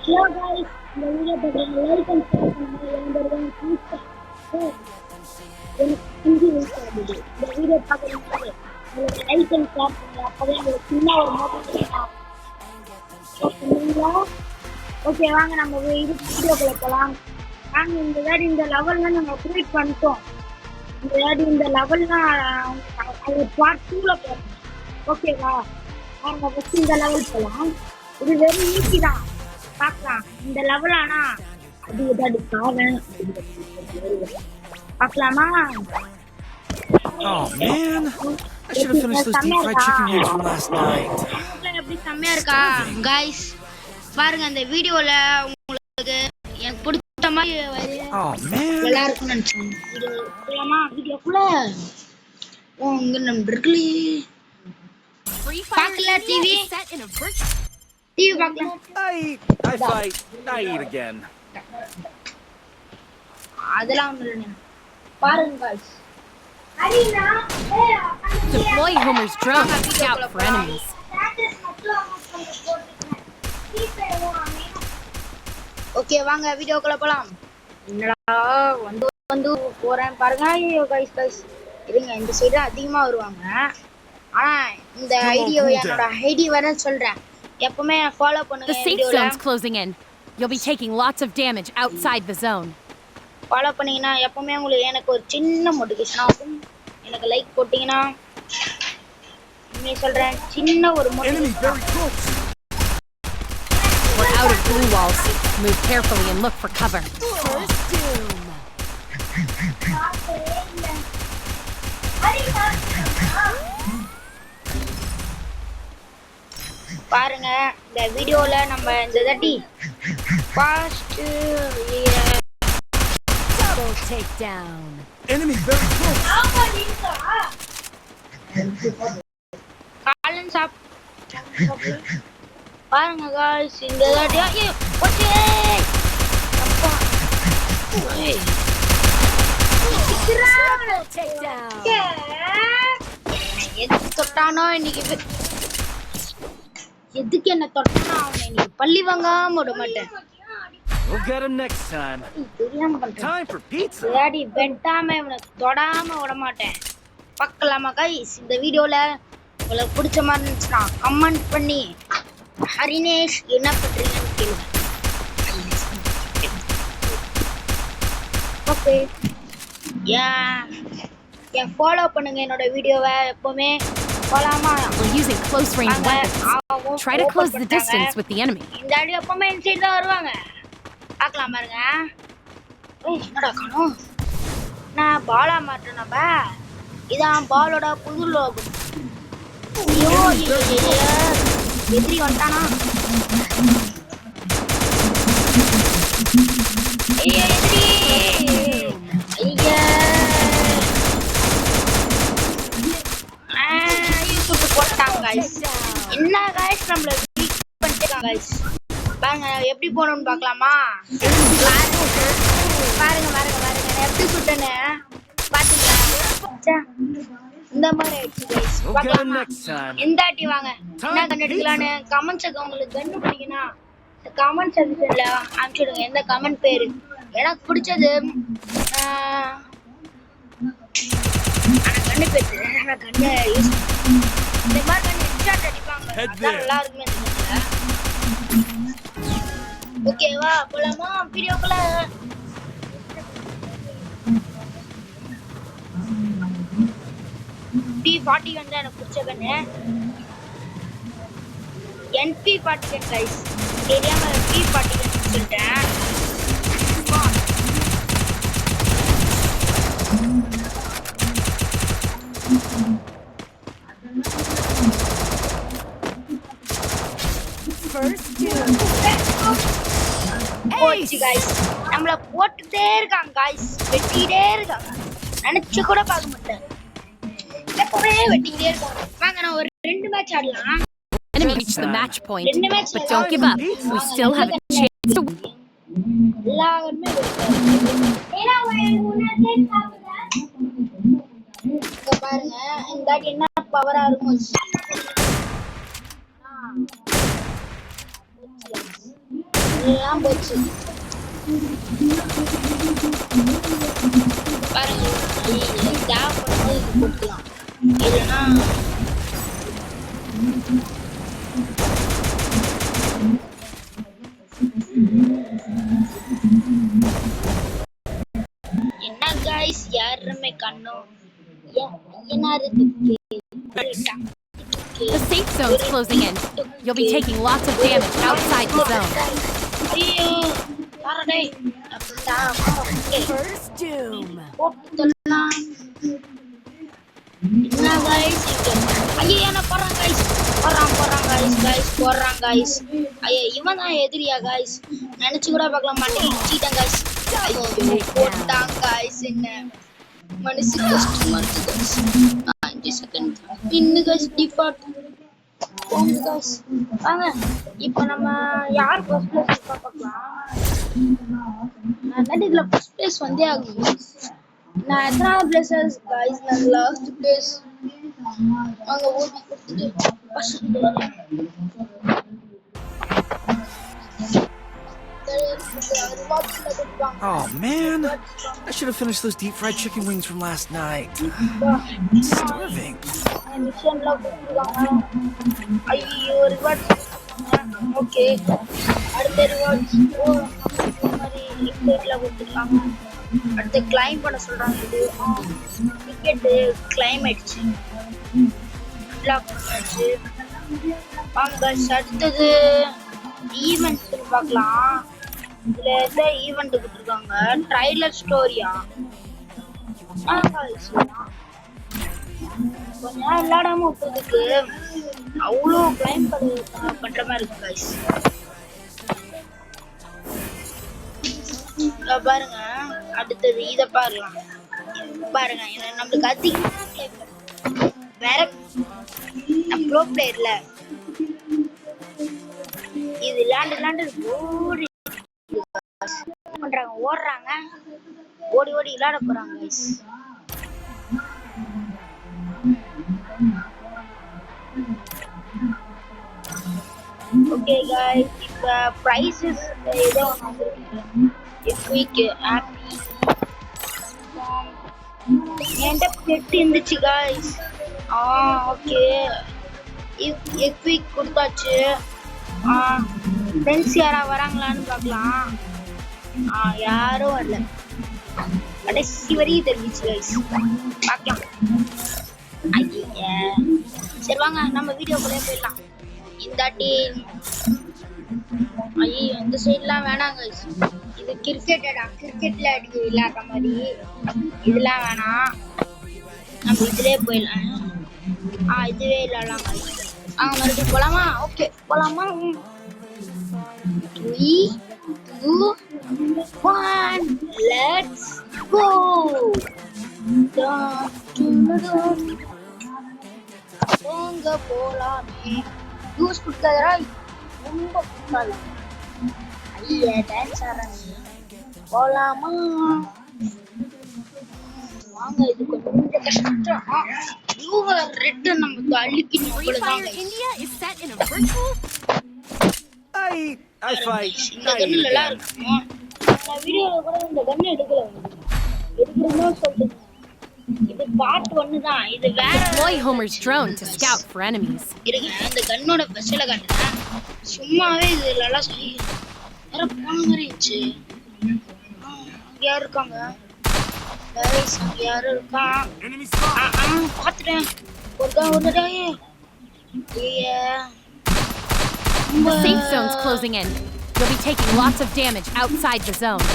Hello guys, இந்த video பார்க்குறீங்க like and share பண்ணுங்க. என் பேர் எனக்கு ஹிந்தி யூஸ் ஆகுது. இந்த வீடியோ பார்க்குறீங்க உங்களுக்கு லைக் அண்ட் ஷேர் பண்ணுங்க. அப்போதான் உங்களுக்கு சின்ன ஒரு மோட்டிவேஷன் ஓகேங்களா? ஓகே வாங்க நம்ம வீடியோக்குள்ள போகலாம். நாங்கள் இந்த லெவல்லாம் நம்ம க்ரியேட் பண்ணிட்டோம். இந்த லெவல்லாம் பார்ட் 2ல போகிறோம். ஓகேவா? நாங்கள் ஃபஸ்ட்டு இந்த லெவல் போகலாம். இது வெறும் ஈஸி தான், பார்க்கலாம். இந்த லெவல் ஆனா அது ஏதாவது காவன் பார்க்கலாமா? Oh man, I should have finished those deep fried chicken wings from last night. எப்படி செம்மையா இருக்கா गाइस? பாருங்க அந்த வீடியோல உங்களுக்கு எனக்கு பிடிச்ச மாதிரி நல்லா இருக்கும்னு நினைச்சேன். வீடியோமா வீடியோக்குள்ள உங்க நம்பர்களே பார்க்கல டிவி பார்க்கலாம். I fight, I eat again. அதெல்லாம் ஒண்ணு இல்ல, பாருங்க guys. Deploy Homer's drone to scout for enemies. Okay வாங்க வீடியோக்குள்ள போலாம். என்னடா வந்து போறேன் பாருங்க. ஐயோ गाइस இருங்க, இந்த சைடு அதிகமா வருவாங்க. ஆனா இந்த என்னோட ஐடி வர சொல்றேன். எப்பவுமே ஃபாலோ பண்ணுங்க. The safe zone's closing in. You'll be taking lots of damage outside the zone. Follow பண்ணீங்கன்னா எப்பவுமே உங்களுக்கு எனக்கு ஒரு சின்ன மோட்டிவேஷன் ஆகும். எனக்கு லைக் போட்டீங்கன்னா நான் சொல்றேன் சின்ன ஒரு motivation. We're out of blue walls. Move carefully and look for cover. First doom. பாருங்க இந்த வீடியோல நம்ம இந்த தட்டி fast double takedown. Enemy very close. காலன் சாப் பாருங்க गाइस இந்த தட்டி ஐயோ ஓகே அப்பா ஓய் Double takedown. எதுக்கு தொட்டானோ இன்னைக்கு எதுக்கு என்ன தொட்டானோ அவனை இன்னைக்கு பள்ளி வாங்காம விட மாட்டேன். We'll get him next time. தெரியாம பண்றேன். Time for pizza. ஏடி வெட்டாம இவனை தொடாம விட மாட்டேன். பார்க்கலாமா गाइस? இந்த வீடியோல உங்களுக்கு பிடிச்ச மாதிரி இருந்துச்சுன்னா கமெண்ட் பண்ணி ஹரினேஷ் என்ன பண்றீங்கன்னு கேளுங்க. ஓகே ஏன் ஃபாலோ பண்ணுங்க என்னோட வீடியோவை எப்பவுமே. போலாமா? We're using close range weapons. Try to close the distance with the enemy. இந்த அடி எப்பவுமே இன்சைடு தான் வருவாங்க. பார்க்கலாம் பாருங்க. ஏய் என்னடா காணோம்? நான் பாலா மாட்டேன். நம்ம இதான் பாலோட புது லோகோ. ஐயோ எதிரி வந்துட்டானா? ஐயோ எதிரி ஐயா சுட்டு போட்டாங்க guys. என்ன guys நம்மள வீக் பண்ணிட்டாங்க guys. பாருங்க எப்படி போறோம்னு பார்க்கலாமா? பாருங்க நான் எப்படி சுட்டேன்னு பாத்தீங்களா? இந்த மாதிரி ஆயிடுச்சு guys. பார்க்கலாமா? இந்த ஆட்டி வாங்க என்ன கன் எடுக்கலாம்னு கமெண்ட் செக்ஷன்ல உங்களுக்கு கன் பிடிக்குனா கமெண்ட் செக்ஷன்ல அனுப்பிடுங்க. எந்த கமெண்ட் பேரு எனக்கு பிடிச்சது கண்ணு பேசு கண்ணு யூஸ் இந்த மாதிரி கண்ணு ஹெட்ஷாட் அடிப்பாங்க. அதான் நல்லா இருக்குமே தெரியல. ஓகேவா போலாமா வீடியோக்குள்ள? P40 வந்து எனக்கு பிடிச்ச கண்ணு NP40 கன் गाइस. தெரியாம P40 கன் சொல்லிட்டேன். போச்சு गाइस. நம்மள போட்டுட்டே இருக்காங்க गाइस. வெட்டிட்டே இருக்காங்க. நினைச்சு கூட பார்க்க மாட்டேன். எப்பவே வெட்டிட்டே இருக்காங்க. வாங்க நான் ஒரு 2 மேட்ச் ஆடலாம். Enemy reached the match point, but don't give up. We still have a chance to win. எல்லாருமே பாருங்க இந்த என்ன பவரா இருக்கும். எல்லாம் போச்சு பாருங்க. தேவைப்படும்போது இது போட்டுக்கலாம், இல்லைன்னா என்ன guys யாருமே கண்ணோம் The safe zone's closing in. You'll be taking lots of damage outside the zone. ஐயோ பாரடே அப்படா First doom. போட்டுடலாம். என்ன guys ஐயா நான் போறேன் guys போறான் guys ஐயா இவன் தான் எதிரியா guys நினைச்சு கூட பார்க்கலாம் மாட்டேன் சீட்டேன் guys ஐயோ போட்டான் guys என்ன மனசு கஷ்டமா இருக்கு guys 5 செகண்ட் இன்னும் guys டிஃபால்ட் போங்க guys வாங்க இப்போ நம்ம யார் ஃபர்ஸ்ட் பிளேஸ் பார்க்கலாம். நான் இதுல ஃபர்ஸ்ட் பிளேஸ் வந்தே ஆகும் guys. நான் எத்தனாவது பிளேஸ் guys நான் லாஸ்ட் பிளேஸ் வாங்க ஓடி கொடுத்துட்டு first Oh man, I should have finished those deep fried chicken wings from last night. I'm starving. ஐயோ ரிவார்ட்ஸ் ஓகே அடுத்த ரிவார்ட்ஸ் மாதிரி டிக்கெட்ல கொடுத்துருக்காங்க. அடுத்து கிளைம் பண்ண சொல்றாங்க. இது டிக்கெட் கிளைம் ஆயிடுச்சு அன்லாக் பண்ணியாச்சு. வாங்க அடுத்தது ஈவென்ட்ஸ் பார்க்கலாம். இதுல எந்த ஈவென்ட் கொடுத்துருக்காங்க ட்ரைலர் ஸ்டோரியா கொஞ்ச நேரம் விளையாடாம விட்டதுக்கு அவ்வளோ கிளைம் பண்ற மாதிரி இருக்கு guys. பாருங்க அடுத்தது இதை பாருங்க நம்மளுக்கு அதிகமாக வேற ப்ரோ பிளேயர்ல இது விளையாண்டு ஓடி பண்றாங்க ஓடுறாங்க ஓடி விளையாட போறாங்க guys. ஓகே guys இப்ப prices ஏதோ week happy என்கிட்ட பெட் இருந்துச்சு guys. ஓகே week கொடுத்தாச்சு. ஃப்ரெண்ட்ஸ் யாரா வராங்களான்னு பார்க்கலாம். யாரும் வரல கடைசி வரையும் தெரிஞ்சிச்சு guys. பார்க்கலாம். சரி வாங்க நம்ம வீடியோக்குள்ளே போயிடலாம். இந்தாட்டி ஐயோ இந்த சைட்லாம் வேணாம் guys. இது கிரிக்கெட்டடா கிரிக்கெட்ல அடிக்க விளையாடுற மாதிரி இதெல்லாம் வேணாம். நம்ம இதுலயே போயிடலாம். இதுவே விளையாடலாம் guys. மறுபடியும் போலாமா? ஓகே போலாமா? 3 2 1 லெட்ஸ் கோ. போங்க போலாமே. ஜூஸ் குடிக்காதடா ரொம்ப குடிக்காது. ஐயா டான்ஸ் ஆடுறாங்க போலாமா? வாங்க இது கொஞ்சம் கஷ்டம். யூவர் ரெட் நம்ம அள்ளிக்கணும் அவ்வளவுதான். India is set in a virtual. I fight. இந்த கன்னு நல்லா இருக்கும். நான் வீடியோல கூட இந்த கன்னு எடுக்கறேன்னு சொல்லிட்டு இது பார்ட் 1 தான். இது வேற Deploy Homer's drone to scout for enemies. இருங்க இந்த கன்னோட ஸ்பெஷலை காட்டுறேன். சும்மாவே இது நல்லா சொல்லி வேற போன மாதிரி இருந்துச்சு. அங்க யாரு இருக்காங்க guys? அங்க யாரு இருக்கா? பாத்துட்டேன் ஒரு டேய். The safe zone's closing in. You'll be taking lots of damage outside the zone.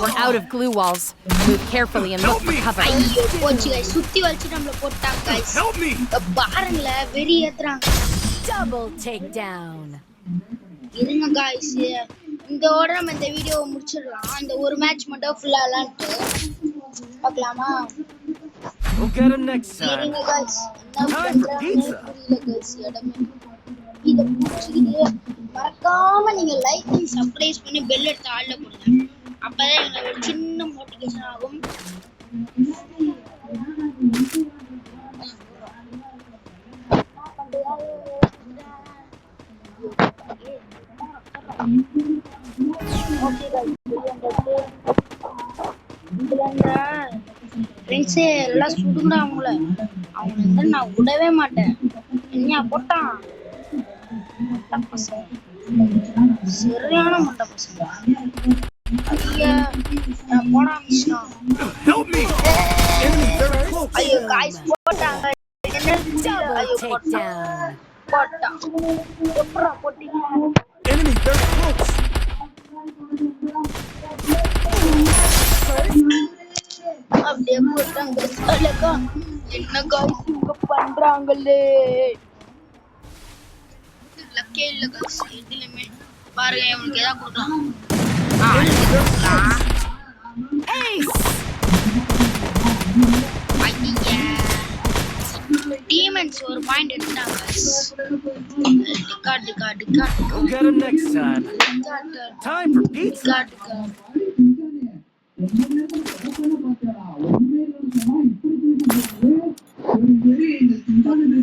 We're out of glue walls. Move carefully and look for cover. ஐயோ போச்சு guys. சுத்தி வச்சு நம்மள போட்டாங்க guys. பாருங்களே வெறி ஏத்துறாங்க. Double takedown. இருங்க guys. இந்த ஓட நம்ம இந்த வீடியோவை முடிச்சிடலாம். இந்த ஒரு மேட்ச் மட்டும் ஃபுல்லா விளையாண்டு பார்க்கலாமா? We'll get him next time. இருங்க guys. இதை பிடிச்சிக்கிட்டு மறக்காம நீங்க லைக் பண்ணி சப்ஸ்கிரைப் பண்ணி பெல் எடுத்து ஆள்ல போடுங்க. அப்பதான் எங்களுக்கு ஒரு சின்ன மோட்டிவேஷன் ஆகும். ஓகே गाइस இதுலங்க ஃப்ரெண்ட்ஸ் எல்லாம் சுடுங்க அவங்கள வந்து நான் விடவே மாட்டேன் என்னையா போட்டான் மொட்டை பசங்க சரியான மொட்டை பசங்க ஐயா நான் போட ஆரம்பிச்சிட்டோம் Help me! Enemy very close! ஐயோ காய்ஸ் போட்டாங்க ஐயோ Takedown. போட்டான் எப்படா போட்டீங்க Enemy very close! அப்படியே போட்டாங்க அழகா என்ன காய்ஸ் இங்க பண்றாங்களே லக்கே இல்ல காய்ஸ் எதுலயுமே பாருங்க இவனுக்கு ஏதாவது கொடுக்கலாம் Ace! ஐயா டீமன்ஸ் ஒரு பாயிண்ட் எடுத்தாங்க காட்டு காட்டு காட்டு Go get him next time. காட்டு Time for pizza. காட்டு காட்டு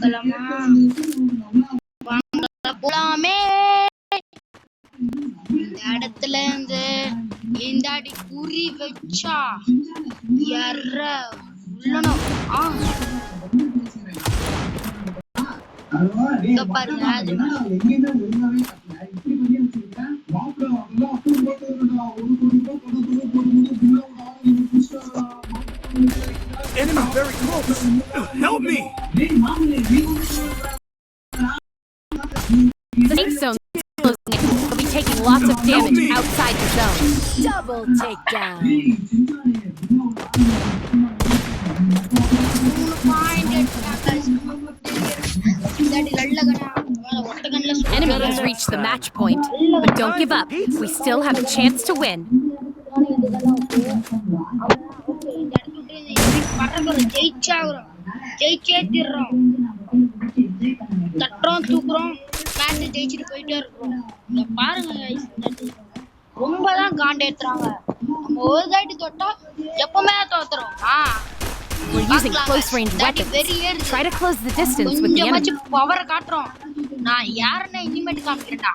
கலமா வாங்க போலாமே இந்த இடத்துல இந்த அடி குறி வச்சா எற உள்ளணும் இங்க பாருங்க Enemy very close! Help me! The safe zone is closing in. You'll be taking lots of damage outside the zone. Double takedown. Enemy has reached the match point, but don't give up. We still have a chance to win. ஜெயிச்சே தீர்றோம் தட்டுறோம் தூக்குறோம் match ஜெயிச்சுட்டு போயிட்டே இருக்கோம் இங்க பாருங்க ரொம்பதான் காண்டேத்துறாங்க நம்ம ஒரு தாட்டி தொட்டா எப்பவுமே தோத்துறோம் We're using close range weapons. Try to close the distance with the enemy. கொஞ்சமாச்சும் பவரை காட்டுறோம் நான் யாருன்னா இனிமேட் காமிக்கிறேன்டா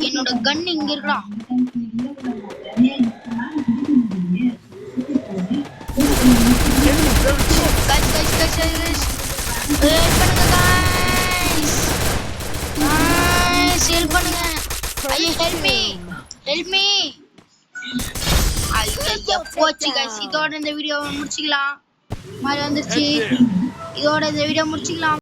என்னோட கன் இங்க இருக்கா ஹெல்ப் பண்ணுங்க ஐயோ ஹெல்ப் மீ ஐயோ போச்சு गाइस இதோட இந்த வீடியோவை முடிச்சிக்கலாம் மாதிரி வந்துருச்சு இதோட இந்த வீடியோ முடிச்சிக்கலாம்